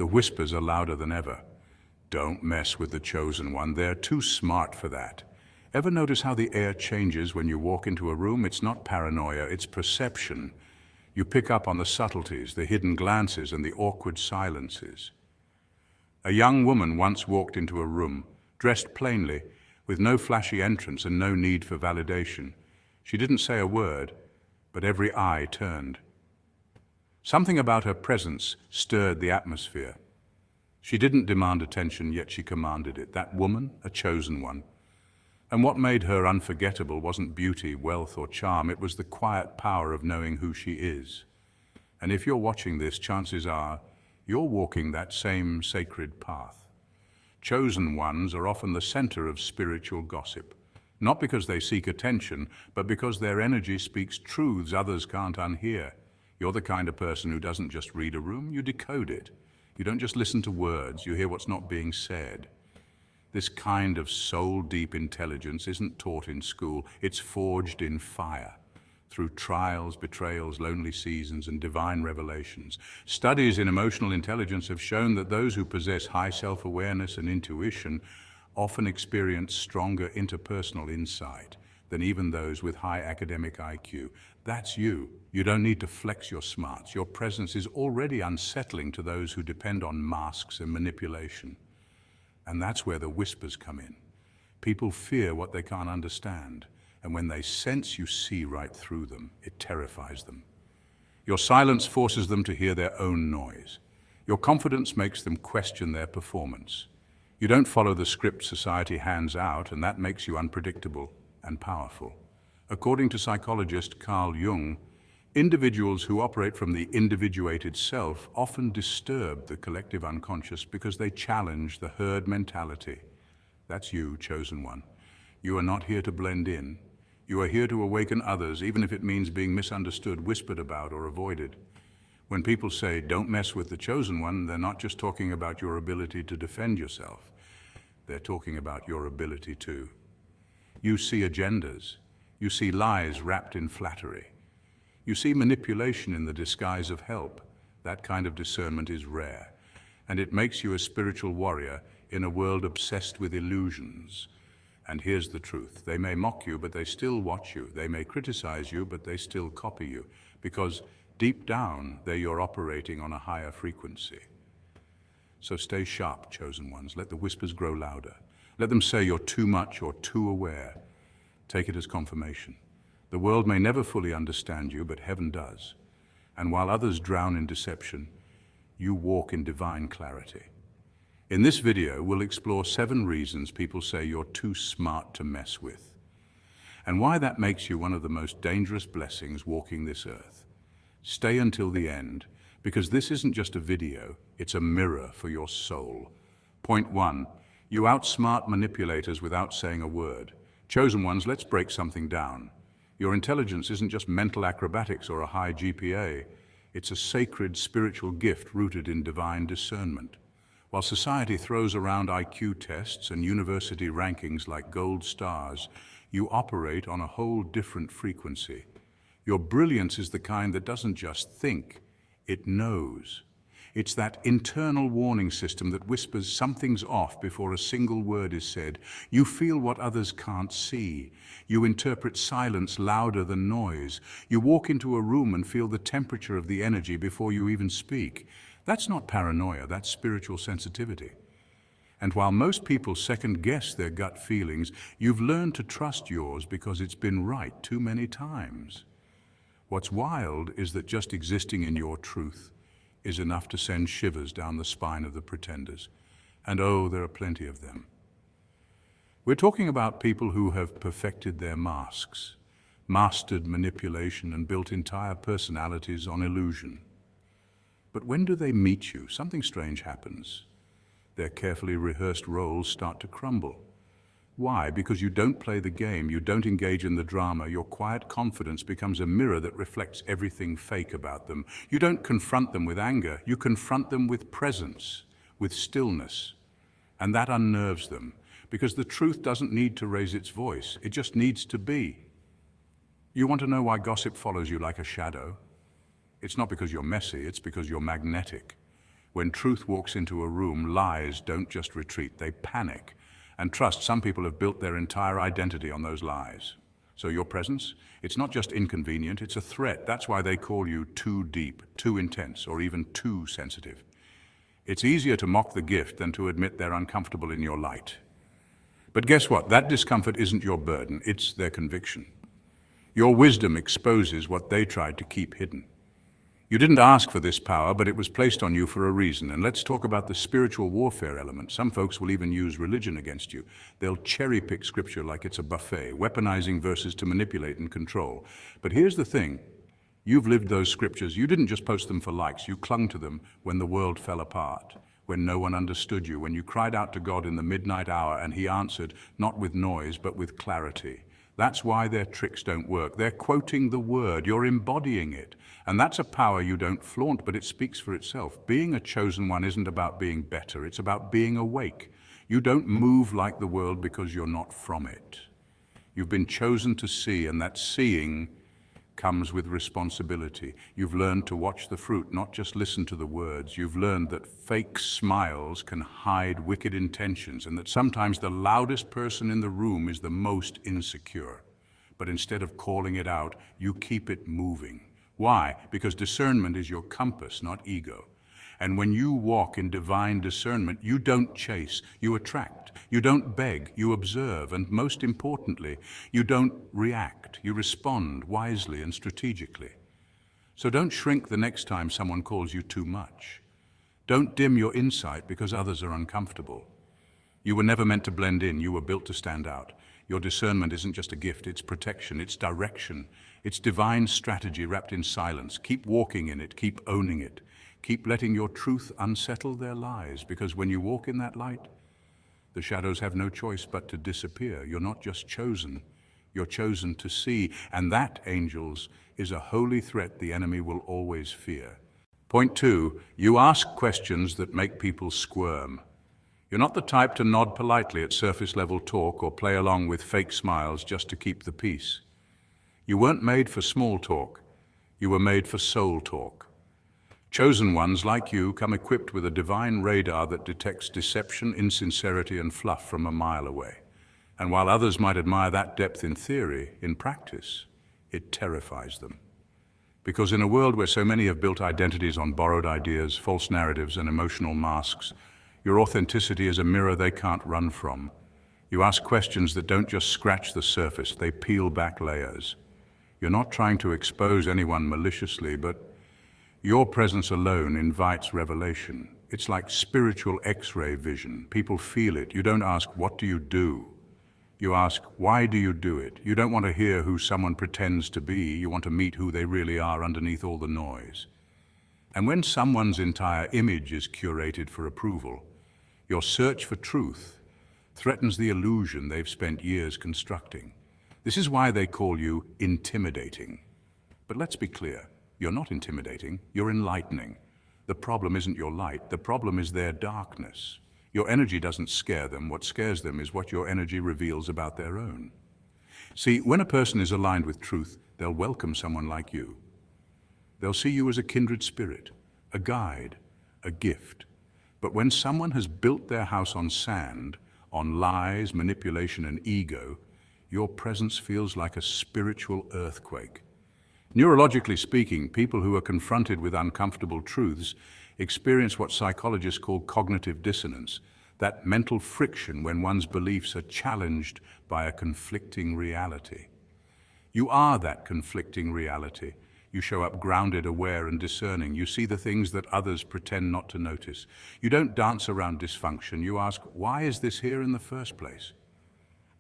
The whispers are louder than ever. Don't mess with the chosen one. They're too smart for that. Ever notice how the air changes when you walk into a room? It's not paranoia, it's perception. You pick up on the subtleties, the hidden glances, and the awkward silences. A young woman once walked into a room, dressed plainly, with no flashy entrance and no need for validation. She didn't say a word, but every eye turned. Something about her presence stirred the atmosphere. She didn't demand attention, yet she commanded it. That woman, a chosen one. And what made her unforgettable wasn't beauty, wealth, or charm. It was the quiet power of knowing who she is. And if you're watching this, chances are you're walking that same sacred path. Chosen ones are often the center of spiritual gossip, not because they seek attention, but because their energy speaks truths others can't unhear. You're the kind of person who doesn't just read a room, you decode it. You don't just listen to words, you hear what's not being said. This kind of soul-deep intelligence isn't taught in school, it's forged in fire, through trials, betrayals, lonely seasons, and divine revelations. Studies in emotional intelligence have shown that those who possess high self-awareness and intuition often experience stronger interpersonal insight than even those with high academic IQ. That's you. You don't need to flex your smarts. Your presence is already unsettling to those who depend on masks and manipulation. And that's where the whispers come in. People fear what they can't understand, and when they sense you see right through them, it terrifies them. Your silence forces them to hear their own noise. Your confidence makes them question their performance. You don't follow the script society hands out, and that makes you unpredictable and powerful. According to psychologist Carl Jung, individuals who operate from the individuated self often disturb the collective unconscious because they challenge the herd mentality. That's you, chosen one. You are not here to blend in. You are here to awaken others, even if it means being misunderstood, whispered about, or avoided. When people say, don't mess with the chosen one, they're not just talking about your ability to defend yourself. They're talking about your ability to. You see agendas. You see lies wrapped in flattery. You see manipulation in the disguise of help. That kind of discernment is rare, and it makes you a spiritual warrior in a world obsessed with illusions. And here's the truth. They may mock you, but they still watch you. They may criticize you, but they still copy you, because deep down, you're operating on a higher frequency. So stay sharp, chosen ones. Let the whispers grow louder. Let them say you're too much or too aware. Take it as confirmation. The world may never fully understand you, but heaven does. And while others drown in deception, you walk in divine clarity. In this video, we'll explore 7 reasons people say you're too smart to mess with, and why that makes you one of the most dangerous blessings walking this earth. Stay until the end, because this isn't just a video, it's a mirror for your soul. Point 1, you outsmart manipulators without saying a word. Chosen ones, let's break something down. Your intelligence isn't just mental acrobatics or a high GPA. It's a sacred spiritual gift rooted in divine discernment. While society throws around IQ tests and university rankings like gold stars, you operate on a whole different frequency. Your brilliance is the kind that doesn't just think, it knows. It's that internal warning system that whispers something's off before a single word is said. You feel what others can't see. You interpret silence louder than noise. You walk into a room and feel the temperature of the energy before you even speak. That's not paranoia, that's spiritual sensitivity. And while most people second-guess their gut feelings, you've learned to trust yours because it's been right too many times. What's wild is that just existing in your truth is enough to send shivers down the spine of the pretenders. And oh, there are plenty of them. We're talking about people who have perfected their masks, mastered manipulation, and built entire personalities on illusion. But when do they meet you, something strange happens. Their carefully rehearsed roles start to crumble. Why? Because you don't play the game, you don't engage in the drama. Your quiet confidence becomes a mirror that reflects everything fake about them. You don't confront them with anger, you confront them with presence, with stillness. And that unnerves them, because the truth doesn't need to raise its voice, it just needs to be. You want to know why gossip follows you like a shadow? It's not because you're messy, it's because you're magnetic. When truth walks into a room, lies don't just retreat, they panic. And trust, some people have built their entire identity on those lies. So your presence, it's not just inconvenient, it's a threat. That's why they call you too deep, too intense, or even too sensitive. It's easier to mock the gift than to admit they're uncomfortable in your light. But guess what? That discomfort isn't your burden, it's their conviction. Your wisdom exposes what they tried to keep hidden. You didn't ask for this power, but it was placed on you for a reason. And let's talk about the spiritual warfare element. Some folks will even use religion against you. They'll cherry-pick scripture like it's a buffet, weaponizing verses to manipulate and control. But here's the thing. You've lived those scriptures. You didn't just post them for likes. You clung to them when the world fell apart, when no one understood you, when you cried out to God in the midnight hour and He answered, not with noise, but with clarity. That's why their tricks don't work. They're quoting the word. You're embodying it. And that's a power you don't flaunt, but it speaks for itself. Being a chosen one isn't about being better. It's about being awake. You don't move like the world because you're not from it. You've been chosen to see, and that seeing comes with responsibility. You've learned to watch the fruit, not just listen to the words. You've learned that fake smiles can hide wicked intentions, and that sometimes the loudest person in the room is the most insecure. But instead of calling it out, you keep it moving. Why? Because discernment is your compass, not ego. And when you walk in divine discernment, you don't chase, you attract. You don't beg, you observe. And most importantly, you don't react, you respond wisely and strategically. So don't shrink the next time someone calls you too much. Don't dim your insight because others are uncomfortable. You were never meant to blend in, you were built to stand out. Your discernment isn't just a gift, it's protection, it's direction. It's divine strategy wrapped in silence. Keep walking in it, keep owning it. Keep letting your truth unsettle their lies, because when you walk in that light, the shadows have no choice but to disappear. You're not just chosen, you're chosen to see. And that, angels, is a holy threat the enemy will always fear. Point 2, you ask questions that make people squirm. You're not the type to nod politely at surface-level talk or play along with fake smiles just to keep the peace. You weren't made for small talk. You were made for soul talk. Chosen ones like you come equipped with a divine radar that detects deception, insincerity, and fluff from a mile away. And while others might admire that depth in theory, in practice, it terrifies them. Because in a world where so many have built identities on borrowed ideas, false narratives, and emotional masks, your authenticity is a mirror they can't run from. You ask questions that don't just scratch the surface, they peel back layers. You're not trying to expose anyone maliciously, but your presence alone invites revelation. It's like spiritual X-ray vision. People feel it. You don't ask, what do you do? You ask, why do you do it? You don't want to hear who someone pretends to be. You want to meet who they really are underneath all the noise. And when someone's entire image is curated for approval, your search for truth threatens the illusion they've spent years constructing. This is why they call you intimidating. But let's be clear, you're not intimidating, you're enlightening. The problem isn't your light, the problem is their darkness. Your energy doesn't scare them, what scares them is what your energy reveals about their own. See, when a person is aligned with truth, they'll welcome someone like you. They'll see you as a kindred spirit, a guide, a gift. But when someone has built their house on sand, on lies, manipulation, and ego, your presence feels like a spiritual earthquake. Neurologically speaking, people who are confronted with uncomfortable truths experience what psychologists call cognitive dissonance, that mental friction when one's beliefs are challenged by a conflicting reality. You are that conflicting reality. You show up grounded, aware, and discerning. You see the things that others pretend not to notice. You don't dance around dysfunction. You ask, why is this here in the first place?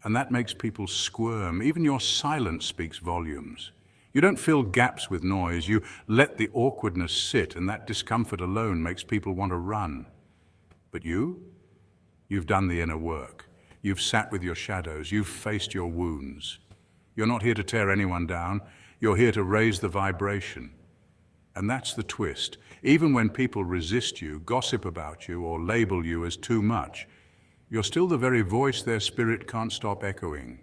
And that makes people squirm. Even your silence speaks volumes. You don't fill gaps with noise. You let the awkwardness sit, and that discomfort alone makes people want to run. But you've done the inner work. You've sat with your shadows. You've faced your wounds. You're not here to tear anyone down. You're here to raise the vibration. And that's the twist. Even when people resist you, gossip about you, or label you as too much, you're still the very voice their spirit can't stop echoing.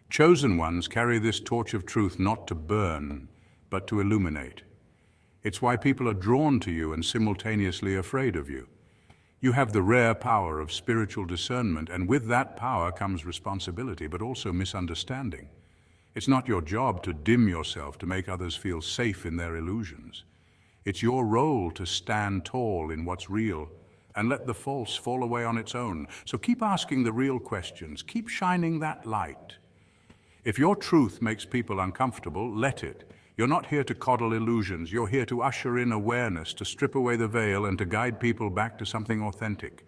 Chosen ones carry this torch of truth not to burn, but to illuminate. It's why people are drawn to you and simultaneously afraid of you. You have the rare power of spiritual discernment, and with that power comes responsibility, but also misunderstanding. It's not your job to dim yourself to make others feel safe in their illusions. It's your role to stand tall in what's real and let the false fall away on its own. So keep asking the real questions. Keep shining that light. If your truth makes people uncomfortable, let it. You're not here to coddle illusions. You're here to usher in awareness, to strip away the veil, and to guide people back to something authentic.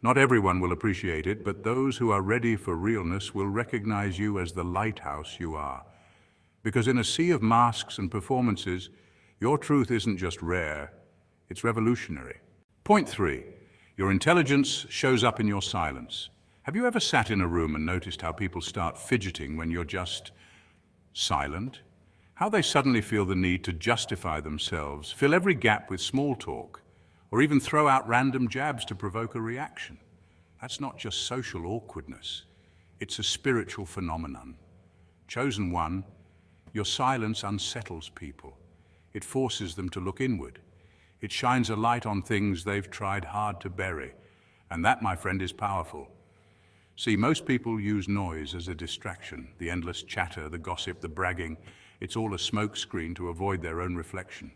Not everyone will appreciate it, but those who are ready for realness will recognize you as the lighthouse you are. Because in a sea of masks and performances, your truth isn't just rare, it's revolutionary. Point 3. Your intelligence shows up in your silence. Have you ever sat in a room and noticed how people start fidgeting when you're just silent? How they suddenly feel the need to justify themselves, fill every gap with small talk, or even throw out random jabs to provoke a reaction. That's not just social awkwardness. It's a spiritual phenomenon. Chosen one, your silence unsettles people. It forces them to look inward. It shines a light on things they've tried hard to bury. And that, my friend, is powerful. See, most people use noise as a distraction. The endless chatter, the gossip, the bragging. It's all a smokescreen to avoid their own reflection.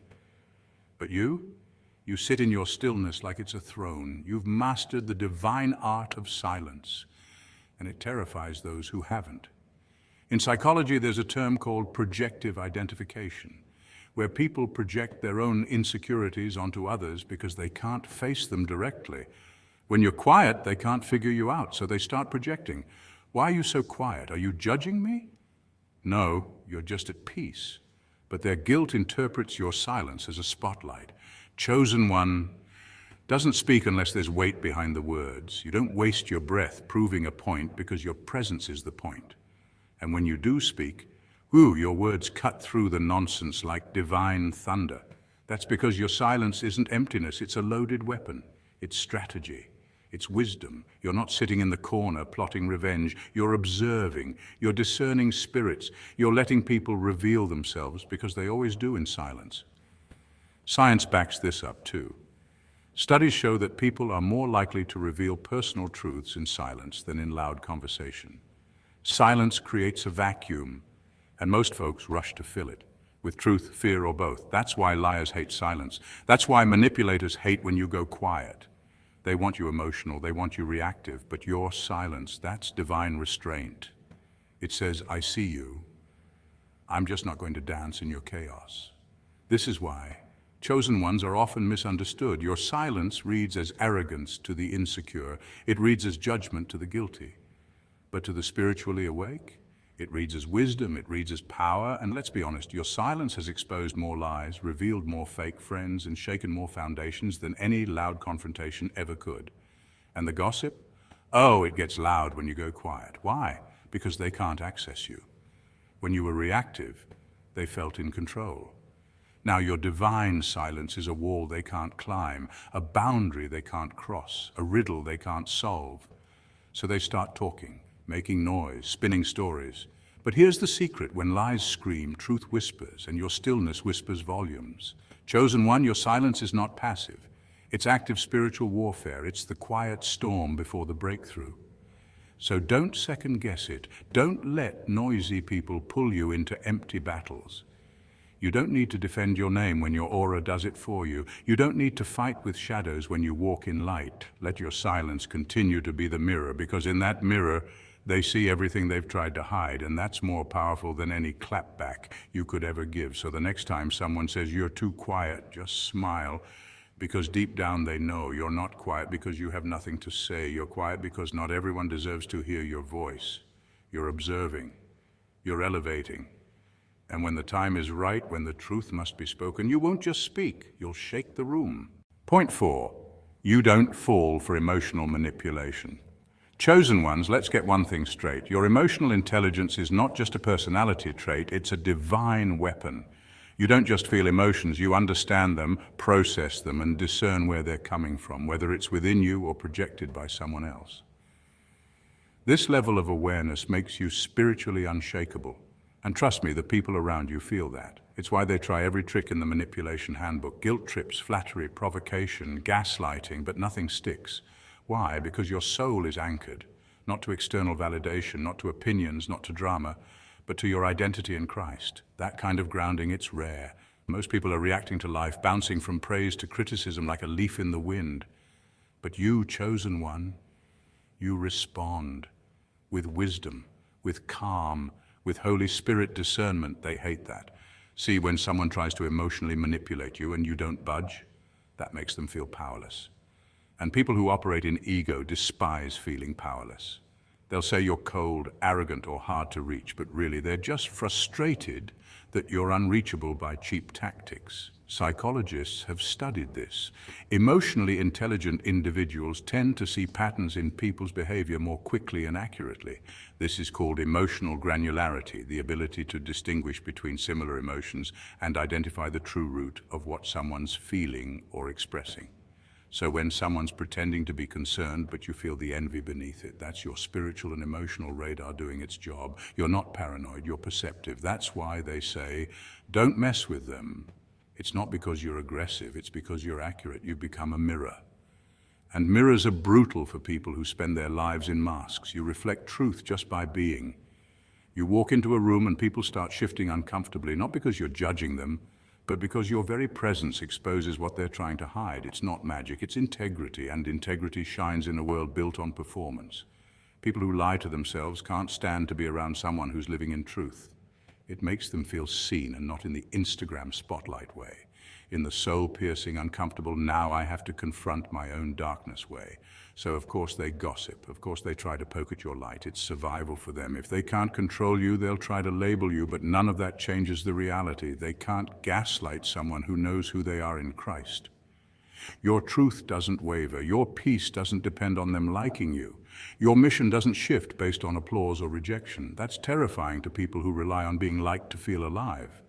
But you sit in your stillness like it's a throne. You've mastered the divine art of silence, and it terrifies those who haven't. In psychology, there's a term called projective identification, where people project their own insecurities onto others because they can't face them directly. When you're quiet, they can't figure you out, so they start projecting. Why are you so quiet? Are you judging me? No, you're just at peace. But their guilt interprets your silence as a spotlight. Chosen one doesn't speak unless there's weight behind the words. You don't waste your breath proving a point because your presence is the point. And when you do speak, your words cut through the nonsense like divine thunder. That's because your silence isn't emptiness, it's a loaded weapon. It's strategy. It's wisdom. You're not sitting in the corner plotting revenge. You're observing. You're discerning spirits. You're letting people reveal themselves because they always do in silence. Science backs this up too. Studies show that people are more likely to reveal personal truths in silence than in loud conversation. Silence creates a vacuum, and most folks rush to fill it with truth, fear, or both. That's why liars hate silence. That's why manipulators hate when you go quiet. They want you emotional, they want you reactive, but your silence, that's divine restraint. It says, I see you. I'm just not going to dance in your chaos. This is why chosen ones are often misunderstood. Your silence reads as arrogance to the insecure. It reads as judgment to the guilty. But to the spiritually awake, it reads as wisdom, it reads as power, and let's be honest, your silence has exposed more lies, revealed more fake friends, and shaken more foundations than any loud confrontation ever could. And the gossip? Oh, it gets loud when you go quiet. Why? Because they can't access you. When you were reactive, they felt in control. Now your divine silence is a wall they can't climb, a boundary they can't cross, a riddle they can't solve. So they start talking, making noise, spinning stories. But here's the secret: when lies scream, truth whispers, and your stillness whispers volumes. Chosen one, your silence is not passive. It's active spiritual warfare. It's the quiet storm before the breakthrough. So don't second guess it. Don't let noisy people pull you into empty battles. You don't need to defend your name when your aura does it for you. You don't need to fight with shadows when you walk in light. Let your silence continue to be the mirror, because in that mirror, they see everything they've tried to hide, and that's more powerful than any clapback you could ever give. So the next time someone says you're too quiet, just smile, because deep down they know you're not quiet because you have nothing to say. You're quiet because not everyone deserves to hear your voice. You're observing. You're elevating. And when the time is right, when the truth must be spoken, you won't just speak, you'll shake the room. Point 4, you don't fall for emotional manipulation. Chosen ones, let's get one thing straight. Your emotional intelligence is not just a personality trait, it's a divine weapon. You don't just feel emotions, you understand them, process them, and discern where they're coming from, whether it's within you or projected by someone else. This level of awareness makes you spiritually unshakable. And trust me, the people around you feel that. It's why they try every trick in the manipulation handbook: guilt trips, flattery, provocation, gaslighting, but nothing sticks. Why? Because your soul is anchored, not to external validation, not to opinions, not to drama, but to your identity in Christ. That kind of grounding, it's rare. Most people are reacting to life, bouncing from praise to criticism like a leaf in the wind. But you, chosen one, you respond with wisdom, with calm, with Holy Spirit discernment. They hate that. See, when someone tries to emotionally manipulate you and you don't budge, that makes them feel powerless. And people who operate in ego despise feeling powerless. They'll say you're cold, arrogant, or hard to reach, but really they're just frustrated that you're unreachable by cheap tactics. Psychologists have studied this. Emotionally intelligent individuals tend to see patterns in people's behavior more quickly and accurately. This is called emotional granularity, the ability to distinguish between similar emotions and identify the true root of what someone's feeling or expressing. So when someone's pretending to be concerned, but you feel the envy beneath it, that's your spiritual and emotional radar doing its job. You're not paranoid, you're perceptive. That's why they say, don't mess with them. It's not because you're aggressive, it's because you're accurate. You become a mirror. And mirrors are brutal for people who spend their lives in masks. You reflect truth just by being. You walk into a room and people start shifting uncomfortably, not because you're judging them, but because your very presence exposes what they're trying to hide. It's not magic, it's integrity, and integrity shines in a world built on performance. People who lie to themselves can't stand to be around someone who's living in truth. It makes them feel seen, and not in the Instagram spotlight way, in the soul-piercing, uncomfortable, now I have to confront my own darkness way. So of course they gossip, of course they try to poke at your light. It's survival for them. If they can't control you, they'll try to label you, but none of that changes the reality. They can't gaslight someone who knows who they are in Christ. Your truth doesn't waver. Your peace doesn't depend on them liking you. Your mission doesn't shift based on applause or rejection. That's terrifying to people who rely on being liked to feel alive.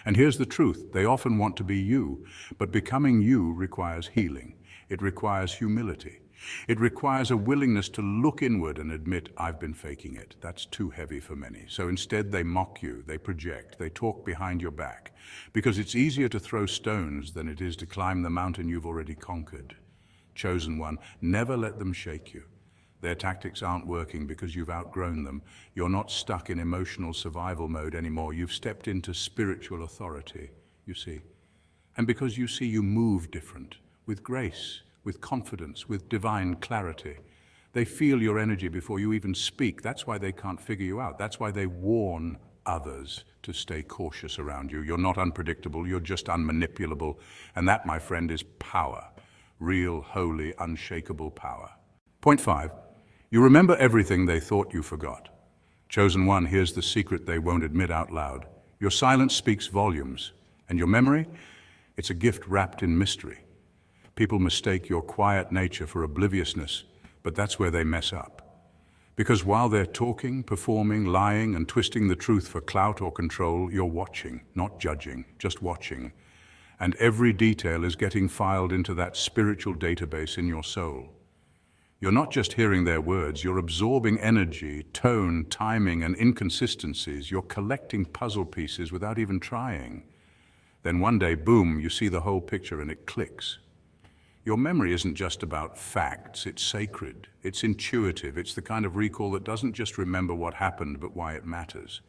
And here's the truth. They often want to be you, but becoming you requires healing. It requires humility. It requires a willingness to look inward and admit, I've been faking it. That's too heavy for many. So instead they mock you, they project, they talk behind your back, because it's easier to throw stones than it is to climb the mountain you've already conquered. Chosen one, never let them shake you. Their tactics aren't working because you've outgrown them. You're not stuck in emotional survival mode anymore. You've stepped into spiritual authority, you see. And because you see, you move different, with grace, with confidence, with divine clarity. They feel your energy before you even speak. That's why they can't figure you out. That's why they warn others to stay cautious around you. You're not unpredictable, you're just unmanipulable. And that, my friend, is power. Real, holy, unshakable power. Point 5. You remember everything they thought you forgot. Chosen one, here's the secret they won't admit out loud. Your silence speaks volumes. And your memory? It's a gift wrapped in mystery. People mistake your quiet nature for obliviousness, but that's where they mess up. Because while they're talking, performing, lying, and twisting the truth for clout or control, you're watching, not judging, just watching. And every detail is getting filed into that spiritual database in your soul. You're not just hearing their words, you're absorbing energy, tone, timing, and inconsistencies. You're collecting puzzle pieces without even trying. Then one day, boom, you see the whole picture and it clicks. Your memory isn't just about facts, it's sacred, it's intuitive, it's the kind of recall that doesn't just remember what happened, but why it matters.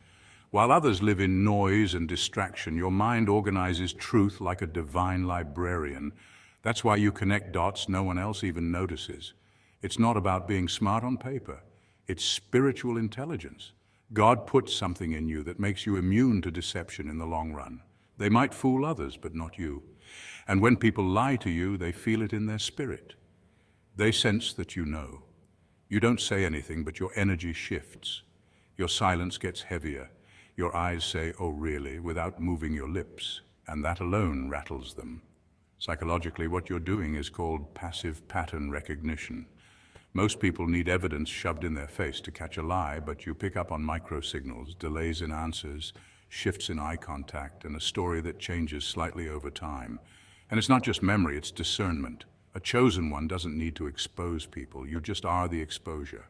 While others live in noise and distraction, your mind organizes truth like a divine librarian. That's why you connect dots no one else even notices. It's not about being smart on paper. It's spiritual intelligence. God puts something in you that makes you immune to deception in the long run. They might fool others, but not you. And when people lie to you, they feel it in their spirit. They sense that you know. You don't say anything, but your energy shifts. Your silence gets heavier. Your eyes say, "Oh, really?" without moving your lips, and that alone rattles them. Psychologically, what you're doing is called passive pattern recognition. Most people need evidence shoved in their face to catch a lie, but you pick up on micro-signals, delays in answers, shifts in eye contact, and a story that changes slightly over time. And it's not just memory, it's discernment. A chosen one doesn't need to expose people, you just are the exposure.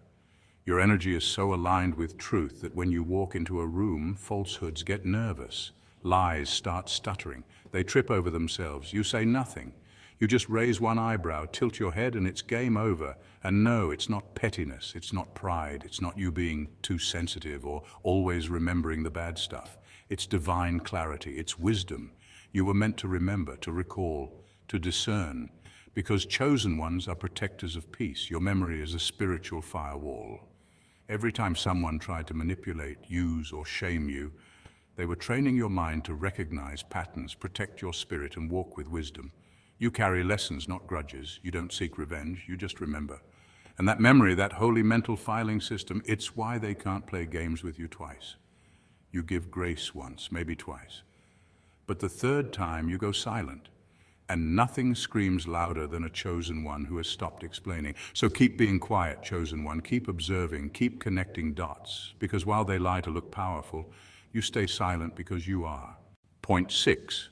Your energy is so aligned with truth that when you walk into a room, falsehoods get nervous. Lies start stuttering. They trip over themselves. You say nothing. You just raise one eyebrow, tilt your head, and it's game over. And no, it's not pettiness, it's not pride, it's not you being too sensitive or always remembering the bad stuff. It's divine clarity, it's wisdom. You were meant to remember, to recall, to discern, because chosen ones are protectors of peace. Your memory is a spiritual firewall. Every time someone tried to manipulate, use, or shame you, they were training your mind to recognize patterns, protect your spirit, and walk with wisdom. You carry lessons, not grudges. You don't seek revenge, you just remember. And that memory, that holy mental filing system, it's why they can't play games with you twice. You give grace once, maybe twice. But the third time you go silent. And nothing screams louder than a chosen one who has stopped explaining. So keep being quiet, chosen one. Keep observing, keep connecting dots. Because while they lie to look powerful, you stay silent because you are. Point 6.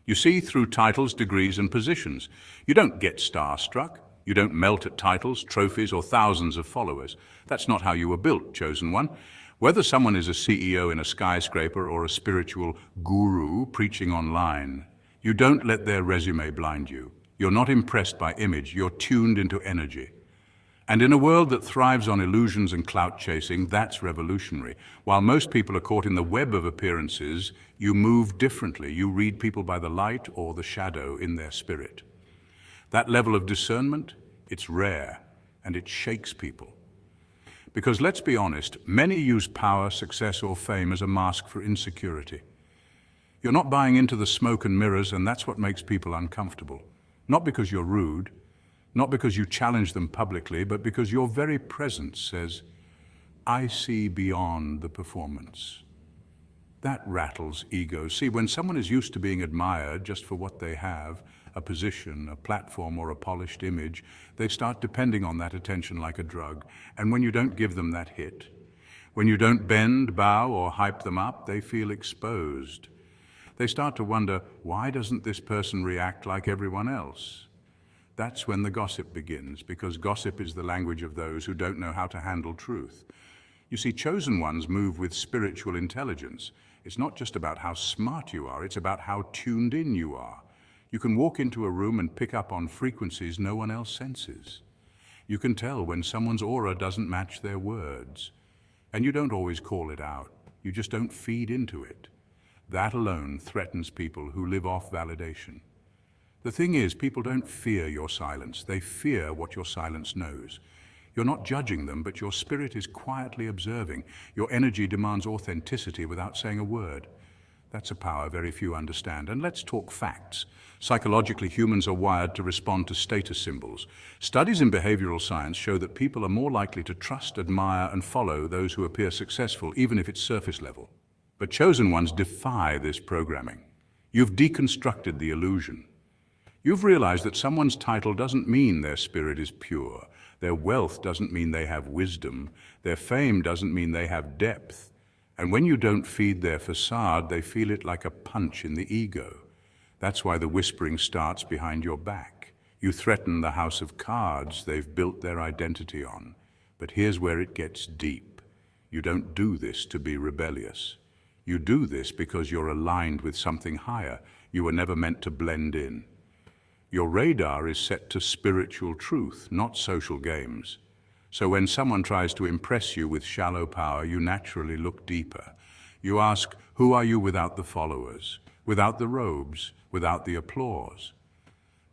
You see through titles, degrees, and positions. You don't get starstruck. You don't melt at titles, trophies, or thousands of followers. That's not how you were built, chosen one. Whether someone is a CEO in a skyscraper or a spiritual guru preaching online, you don't let their resume blind you. You're not impressed by image, you're tuned into energy. And in a world that thrives on illusions and clout chasing, that's revolutionary. While most people are caught in the web of appearances, you move differently. You read people by the light or the shadow in their spirit. That level of discernment, it's rare, and it shakes people. Because let's be honest, many use power, success, or fame as a mask for insecurity. You're not buying into the smoke and mirrors, and that's what makes people uncomfortable. Not because you're rude, not because you challenge them publicly, but because your very presence says, I see beyond the performance. That rattles ego. See, when someone is used to being admired just for what they have, a position, a platform, or a polished image, they start depending on that attention like a drug. And when you don't give them that hit, when you don't bend, bow, or hype them up, they feel exposed. They start to wonder, why doesn't this person react like everyone else? That's when the gossip begins, because gossip is the language of those who don't know how to handle truth. You see, chosen ones move with spiritual intelligence. It's not just about how smart you are, it's about how tuned in you are. You can walk into a room and pick up on frequencies no one else senses. You can tell when someone's aura doesn't match their words. And you don't always call it out, you just don't feed into it. That alone threatens people who live off validation. The thing is, people don't fear your silence. They fear what your silence knows. You're not judging them, but your spirit is quietly observing. Your energy demands authenticity without saying a word. That's a power very few understand. And let's talk facts. Psychologically, humans are wired to respond to status symbols. Studies in behavioral science show that people are more likely to trust, admire, and follow those who appear successful, even if it's surface level. But chosen ones defy this programming. You've deconstructed the illusion. You've realized that someone's title doesn't mean their spirit is pure. Their wealth doesn't mean they have wisdom. Their fame doesn't mean they have depth. And when you don't feed their facade, they feel it like a punch in the ego. That's why the whispering starts behind your back. You threaten the house of cards they've built their identity on. But here's where it gets deep. You don't do this to be rebellious. You do this because you're aligned with something higher. You were never meant to blend in. Your radar is set to spiritual truth, not social games. So when someone tries to impress you with shallow power, you naturally look deeper. You ask, who are you without the followers, without the robes, without the applause?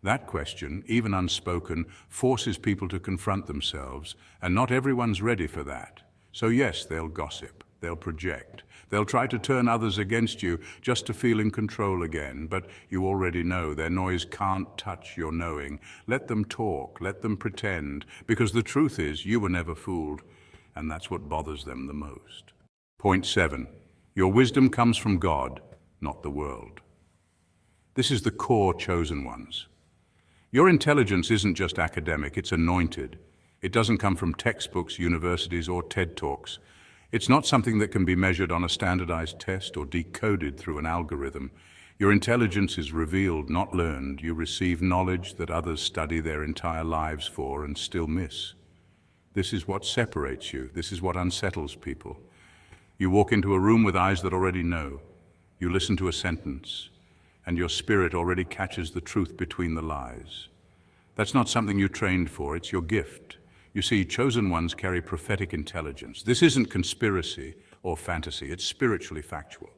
That question, even unspoken, forces people to confront themselves, and not everyone's ready for that. So yes, they'll gossip, they'll project, they'll try to turn others against you just to feel in control again, but you already know their noise can't touch your knowing. Let them talk, let them pretend, because the truth is you were never fooled, and that's what bothers them the most. Point 7. Your wisdom comes from God, not the world. This is the core chosen ones. Your intelligence isn't just academic, it's anointed. It doesn't come from textbooks, universities, or TED Talks. It's not something that can be measured on a standardized test or decoded through an algorithm. Your intelligence is revealed, not learned. You receive knowledge that others study their entire lives for and still miss. This is what separates you. This is what unsettles people. You walk into a room with eyes that already know. You listen to a sentence, and your spirit already catches the truth between the lies. That's not something you trained for, it's your gift. You see, chosen ones carry prophetic intelligence. This isn't conspiracy or fantasy, it's spiritually factual.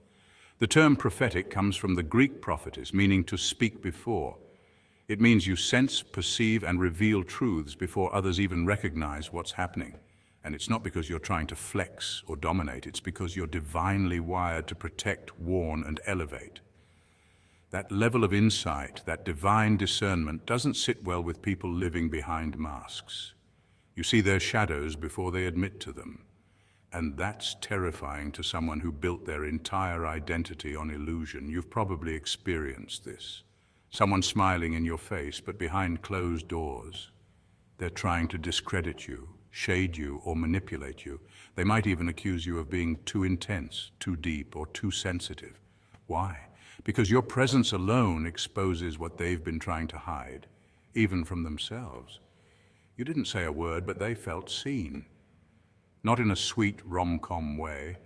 The term prophetic comes from the Greek prophetess, meaning to speak before. It means you sense, perceive, and reveal truths before others even recognize what's happening. And it's not because you're trying to flex or dominate, it's because you're divinely wired to protect, warn, and elevate. That level of insight, that divine discernment, doesn't sit well with people living behind masks. You see their shadows before they admit to them. And that's terrifying to someone who built their entire identity on illusion. You've probably experienced this. Someone smiling in your face, but behind closed doors. They're trying to discredit you, shade you, or manipulate you. They might even accuse you of being too intense, too deep, or too sensitive. Why? Because your presence alone exposes what they've been trying to hide, even from themselves. You didn't say a word, but they felt seen. Not in a sweet rom-com way,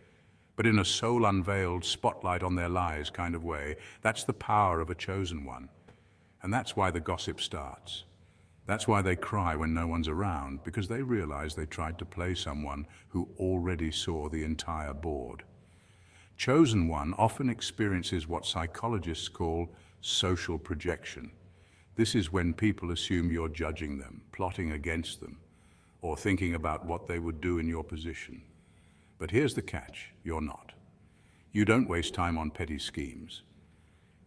but in a soul-unveiled, spotlight on their lies kind of way. That's the power of a chosen one. And that's why the gossip starts. That's why they cry when no one's around, because they realize they tried to play someone who already saw the entire board. Chosen one often experiences what psychologists call social projection. This is when people assume you're judging them, plotting against them, or thinking about what they would do in your position. But here's the catch, you're not. You don't waste time on petty schemes.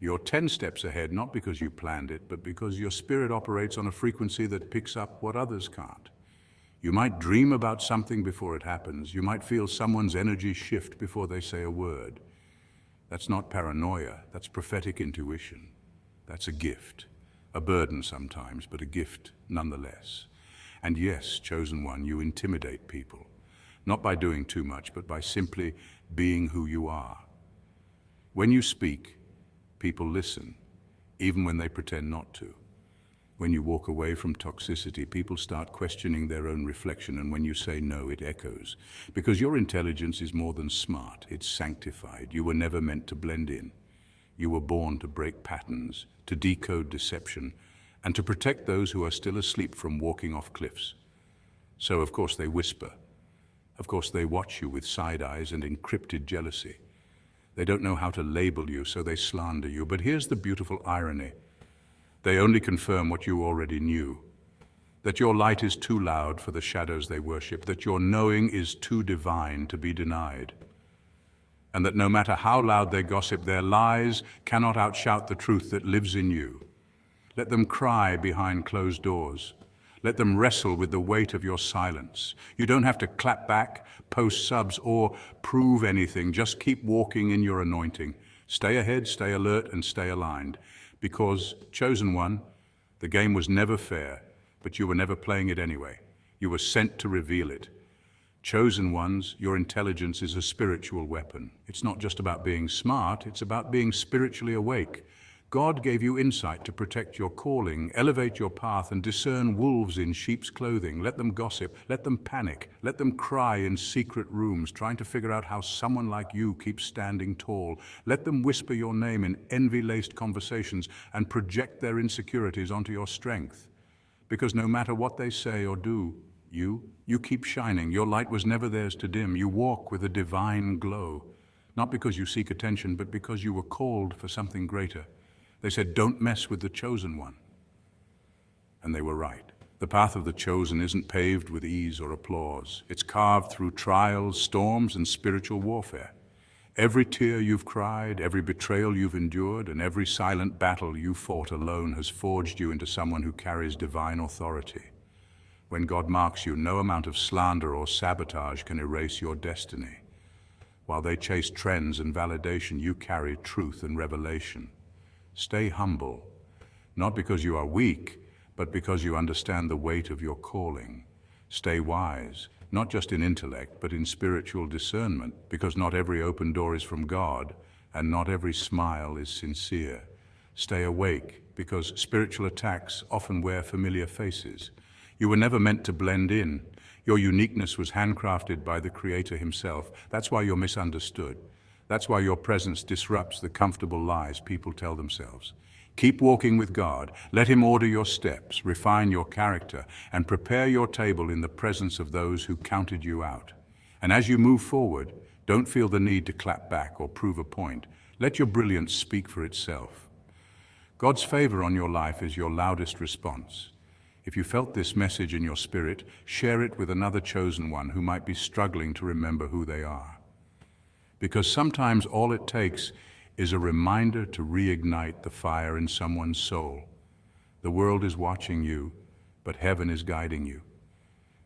You're 10 steps ahead, not because you planned it, but because your spirit operates on a frequency that picks up what others can't. You might dream about something before it happens. You might feel someone's energy shift before they say a word. That's not paranoia, that's prophetic intuition. That's a gift. A burden sometimes, but a gift nonetheless. And yes, chosen one, you intimidate people. Not by doing too much, but by simply being who you are. When you speak, people listen, even when they pretend not to. When you walk away from toxicity, people start questioning their own reflection, and when you say no, it echoes. Because your intelligence is more than smart, it's sanctified. You were never meant to blend in. You were born to break patterns, to decode deception, and to protect those who are still asleep from walking off cliffs. So, of course, they whisper. Of course, they watch you with side eyes and encrypted jealousy. They don't know how to label you, so they slander you. But here's the beautiful irony. They only confirm what you already knew. That your light is too loud for the shadows they worship, that your knowing is too divine to be denied. And that no matter how loud they gossip, their lies cannot outshout the truth that lives in you. Let them cry behind closed doors. Let them wrestle with the weight of your silence. You don't have to clap back, post subs, or prove anything. Just keep walking in your anointing. Stay ahead, stay alert, and stay aligned. Because, chosen one, the game was never fair, but you were never playing it anyway. You were sent to reveal it. Chosen ones, your intelligence is a spiritual weapon. It's not just about being smart, it's about being spiritually awake. God gave you insight to protect your calling, elevate your path, and discern wolves in sheep's clothing. Let them gossip, let them panic, let them cry in secret rooms, trying to figure out how someone like you keeps standing tall. Let them whisper your name in envy-laced conversations and project their insecurities onto your strength. Because no matter what they say or do, you keep shining. Your light was never theirs to dim. You walk with a divine glow, not because you seek attention, but because you were called for something greater. They said, don't mess with the chosen one. And they were right. The path of the chosen isn't paved with ease or applause. It's carved through trials, storms, and spiritual warfare. Every tear you've cried, every betrayal you've endured, and every silent battle you fought alone has forged you into someone who carries divine authority. When God marks you, no amount of slander or sabotage can erase your destiny. While they chase trends and validation, you carry truth and revelation. Stay humble, not because you are weak, but because you understand the weight of your calling. Stay wise, not just in intellect, but in spiritual discernment, because not every open door is from God, and not every smile is sincere. Stay awake, because spiritual attacks often wear familiar faces. You were never meant to blend in. Your uniqueness was handcrafted by the Creator himself. That's why you're misunderstood. That's why your presence disrupts the comfortable lies people tell themselves. Keep walking with God. Let Him order your steps, refine your character, and prepare your table in the presence of those who counted you out. And as you move forward, don't feel the need to clap back or prove a point. Let your brilliance speak for itself. God's favor on your life is your loudest response. If you felt this message in your spirit, share it with another chosen one who might be struggling to remember who they are. Because sometimes all it takes is a reminder to reignite the fire in someone's soul. The world is watching you, but heaven is guiding you.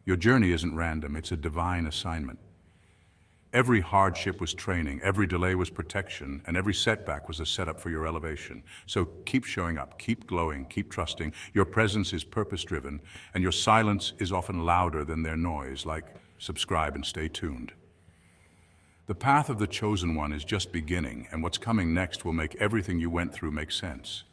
Your journey isn't random, it's a divine assignment. Every hardship was training, every delay was protection, and every setback was a setup for your elevation. So keep showing up, keep glowing, keep trusting. Your presence is purpose-driven, and your silence is often louder than their noise. Like, subscribe, and stay tuned. The path of the chosen one is just beginning, and what's coming next will make everything you went through make sense.